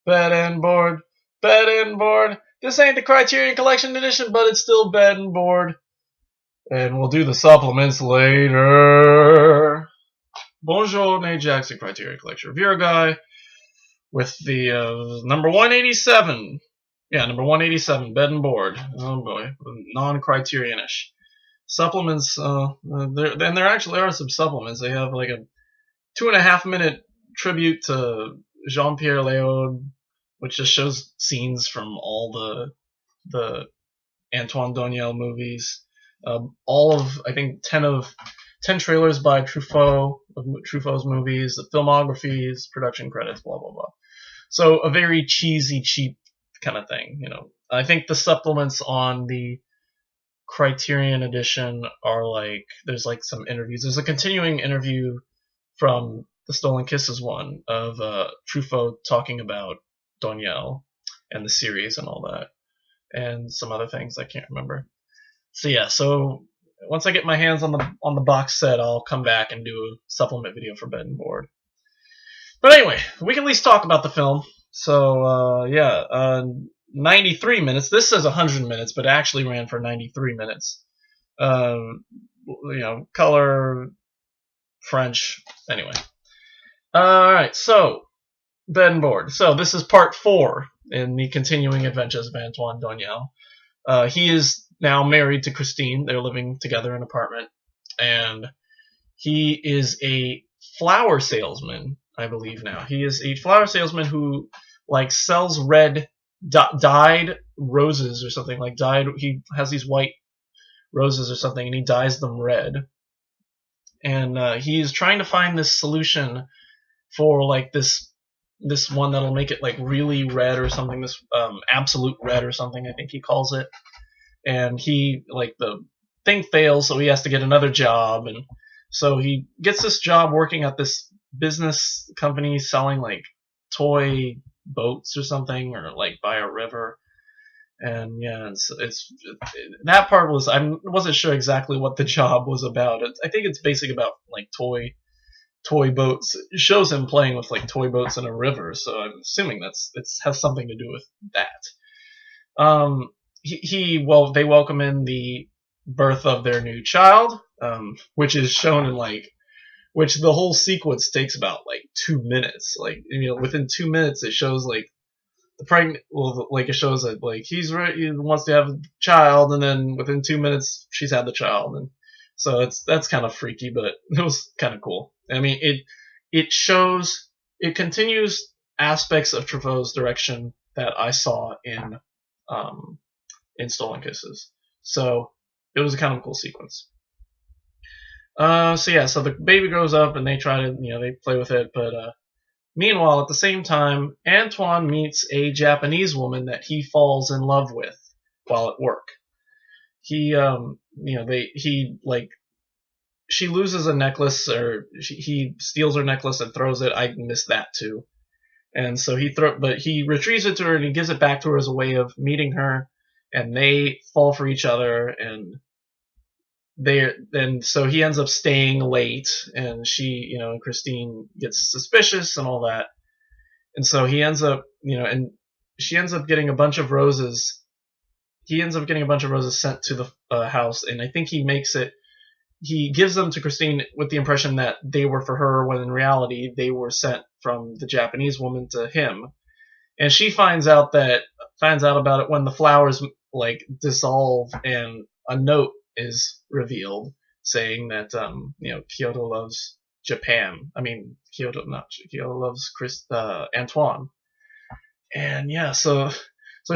Bed and board. Bed and board. This ain't the Criterion Collection edition, but it's still bed and board. And we'll do the supplements later. Bonjour, Nate Jackson, Criterion Collection Reviewer Guy, with the number 187. Yeah, number 187, bed and board. Oh boy, non-Criterion-ish. Supplements, there actually are some supplements. They have like a 2.5 minute tribute to Jean-Pierre Léaud, which just shows scenes from all the Antoine Doinel movies. All of, I think, 10 trailers by Truffaut, of Truffaut's movies, the filmographies, production credits, blah, blah, blah. So a very cheesy, cheap kind of thing, you know. I think the supplements on the Criterion edition are like, there's like some interviews. There's a continuing interview from the Stolen Kisses one of Truffaut talking about Doinel and the series and all that, and some other things I can't remember. So yeah, so once I get my hands on the box set, I'll come back and do a supplement video for Bed and Board. But anyway, we can at least talk about the film. So 93 minutes. This says 100 minutes, but it actually ran for 93 minutes. Color, French. Anyway. Alright, so Bed and Board. So this is part 4 in the continuing adventures of Antoine Doinel. He is now married to Christine. They're living together in an apartment. And he is a flower salesman, I believe now. He is a flower salesman who like sells red dyed roses or something. He has these white roses or something, and he dyes them red. And he's trying to find this solution for like this one that'll make it like really red or something, this absolute red or something, I think he calls it. And he, like, the thing fails, so he has to get another job. And so he gets this job working at this business company selling like toy boats or something, or like by a river. And yeah, it's that part was, I wasn't sure exactly what the job was about. I think it's basically about like toy boats. It shows him playing with like toy boats in a river, so I'm assuming it has something to do with that. They welcome in the birth of their new child, which is shown in which the whole sequence takes about like 2 minutes. Like, you know, within 2 minutes it shows like the pregnant, it shows that like he wants to have a child, and then within 2 minutes she's had the child, and so that's kind of freaky, but it was kind of cool. I mean, it continues aspects of Truffaut's direction that I saw in Stolen Kisses. So it was a kind of cool sequence. So the baby grows up and they try to, they play with it, but meanwhile, at the same time, Antoine meets a Japanese woman that he falls in love with while at work. She loses a necklace, or he steals her necklace and throws it. I missed that too. And so he retrieves it to her and he gives it back to her as a way of meeting her, and they fall for each other, and so he ends up staying late, and she, Christine gets suspicious and all that. And so he ends up, and she ends up getting a bunch of roses. He ends up getting a bunch of roses sent to the house, and I think he gives them to Christine with the impression that they were for her, when in reality they were sent from the Japanese woman to him. And she finds out about it when the flowers like dissolve, and a note is revealed saying that Kyoto loves Japan. I mean, Kyoto loves Antoine. And yeah, so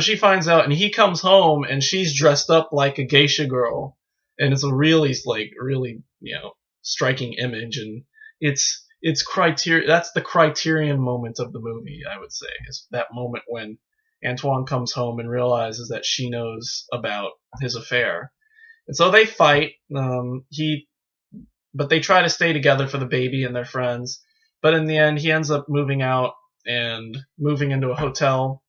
she finds out, and he comes home, and she's dressed up like a geisha girl. And it's a really striking image, and it's Criterion. That's the Criterion moment of the movie, I would say, is that moment when Antoine comes home and realizes that she knows about his affair, and so they fight. But they try to stay together for the baby and their friends. But in the end, he ends up moving out and moving into a hotel,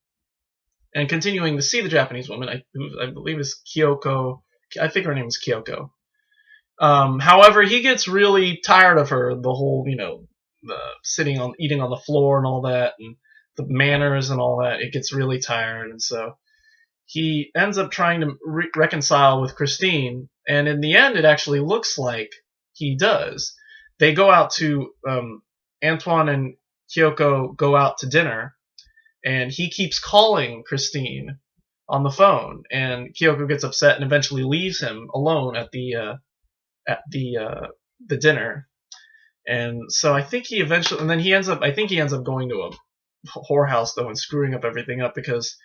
and continuing to see the Japanese woman. I believe is Kyoko. I think her name is Kyoko. However, he gets really tired of her, the whole, the eating on the floor and all that, and the manners and all that, it gets really tired, and so he ends up trying to reconcile with Christine, and in the end, it actually looks like he does. They go out to Antoine and Kyoko go out to dinner, and he keeps calling Christine on the phone, and Kyoko gets upset and eventually leaves him alone at the dinner. And so I think he eventually, and then I think he ends up going to a whorehouse though and screwing up everything up because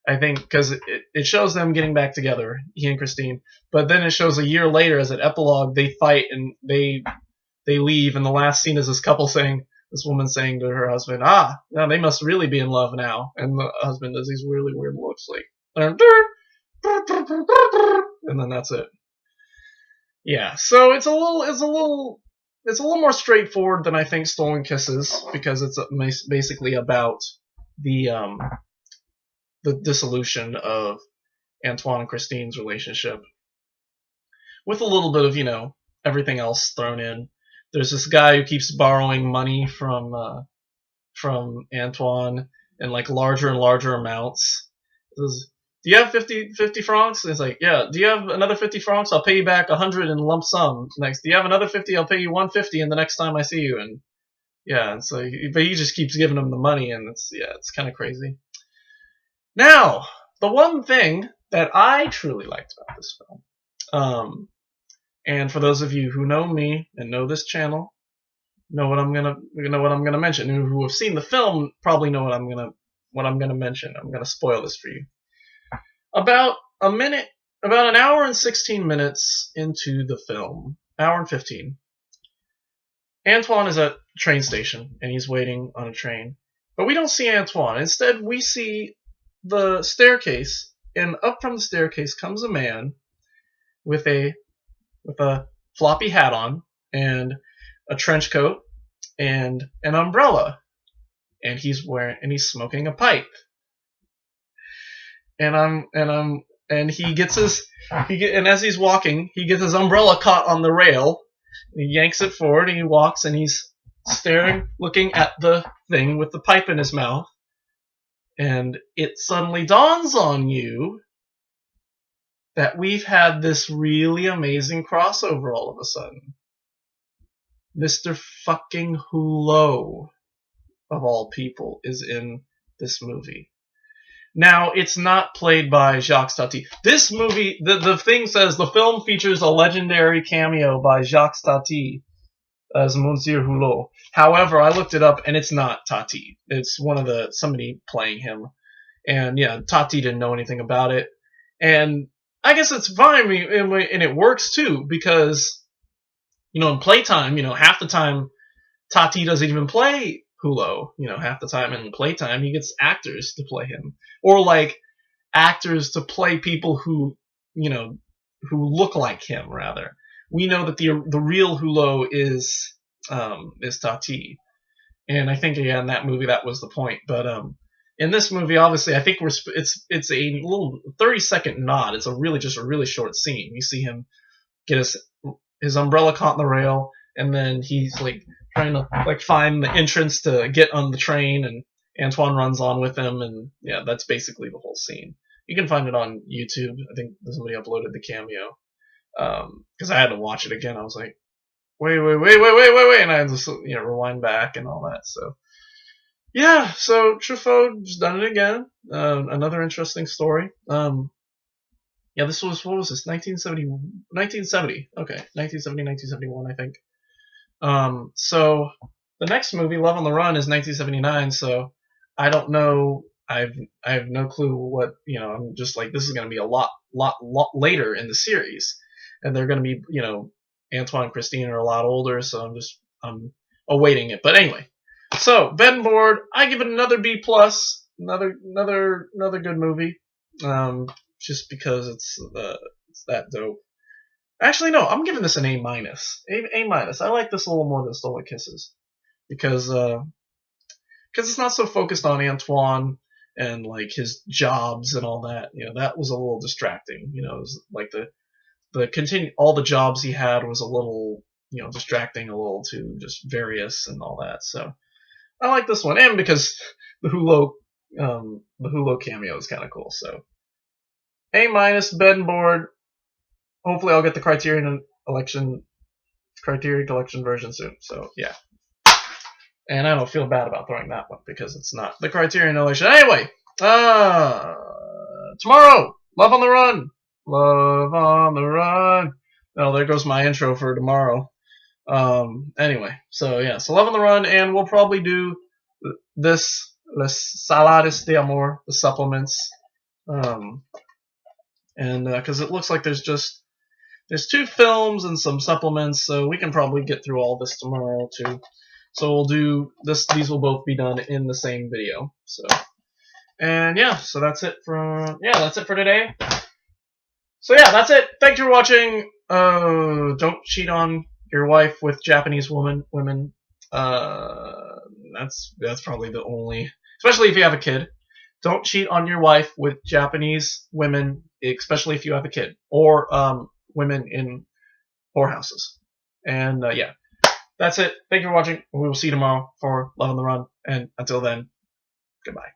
it shows them getting back together, he and Christine, but then it shows a year later as an epilogue they fight and they leave, and the last scene is this woman saying to her husband, now they must really be in love now, and the husband does these really weird looks like, and then that's it. Yeah, so it's a little more straightforward than I think Stolen Kisses, because it's basically about the dissolution of Antoine and Christine's relationship, with a little bit of everything else thrown in. There's this guy who keeps borrowing money from Antoine in like larger and larger amounts. He says, do you have 50 francs? And it's like, yeah. Do you have another 50 francs? I'll pay you back 100 in lump sum. Next, do you have another 50? I'll pay you 150 in the next time I see you. And yeah, and so but he just keeps giving him the money, and it's kind of crazy. Now, the one thing that I truly liked about this film, and for those of you who know me and know this channel, know what I'm gonna mention. Who have seen the film probably know what I'm gonna mention. I'm gonna spoil this for you. About an hour and 16 minutes into the film, hour and 15, Antoine is at a train station and he's waiting on a train, but we don't see Antoine. Instead, we see the staircase, and up from the staircase comes a man with a floppy hat on and a trench coat and an umbrella, and he's smoking a pipe. And as he's walking, he gets his umbrella caught on the rail. He yanks it forward, and he walks, and he's staring, looking at the thing with the pipe in his mouth. And it suddenly dawns on you that we've had this really amazing crossover all of a sudden. Mr. fucking Hulot, of all people, is in this movie. Now, it's not played by Jacques Tati. This movie, the thing says the film features a legendary cameo by Jacques Tati as Monsieur Hulot. However, I looked it up, and it's not Tati. It's somebody playing him. And yeah, Tati didn't know anything about it. And I guess it's fine, and it works too, because, in playtime, half the time, Tati doesn't even play Hulot. Half the time in playtime, he gets actors to play him. Or, like, actors to play people who look like him, rather. We know that the real Hulot is Tati. And I think, in that movie, that was the point. But, in this movie, obviously, I think it's a little 30-second nod. It's a really short scene. You see him get his umbrella caught in the rail, and then he's like trying to find the entrance to get on the train, and Antoine runs on with him, and yeah, that's basically the whole scene. You can find it on YouTube. I think somebody uploaded the cameo because I had to watch it again. I was like, wait, and I had to rewind back and all that. So. Yeah, so Truffaut's done it again. Another interesting story. Yeah, this was, what was this? 1970. Okay, 1970, 1971, I think. So the next movie, Love on the Run, is 1979. So I don't know. I have no clue what. I'm just like, this is going to be a lot later in the series, and they're going to be, Antoine and Christine are a lot older. So I'm awaiting it. But anyway. So, Bed and Board, I give it another B+, another good movie, just because it's that dope. Actually, no, I'm giving this an A-. A-. I like this a little more than Stolen Kisses, because it's not so focused on Antoine and like his jobs and all that. That was a little distracting. It was like all the jobs he had was a little, distracting, a little too just various and all that. So. I like this one, and because the Hulo cameo is kind of cool. So A minus Ben board. Hopefully, I'll get the Criterion Collection version soon. So yeah, and I don't feel bad about throwing that one because it's not the Criterion Collection. Anyway, tomorrow, Love on the Run, Love on the Run. Oh, there goes my intro for tomorrow. Anyway, so yeah, so Love on the Run, and we'll probably do this Les Salades de Amor, the supplements, and because it looks like there's 2 films and some supplements, so we can probably get through all this tomorrow too. So we'll do this. These will both be done in the same video. So, and yeah, so that's it for today. So yeah, that's it. Thanks for watching. Don't cheat on your wife with Japanese women. That's probably the only, especially if you have a kid. Don't cheat on your wife with Japanese women, especially if you have a kid, or women in whorehouses. And yeah, that's it. Thank you for watching. We will see you tomorrow for Love on the Run. And until then, goodbye.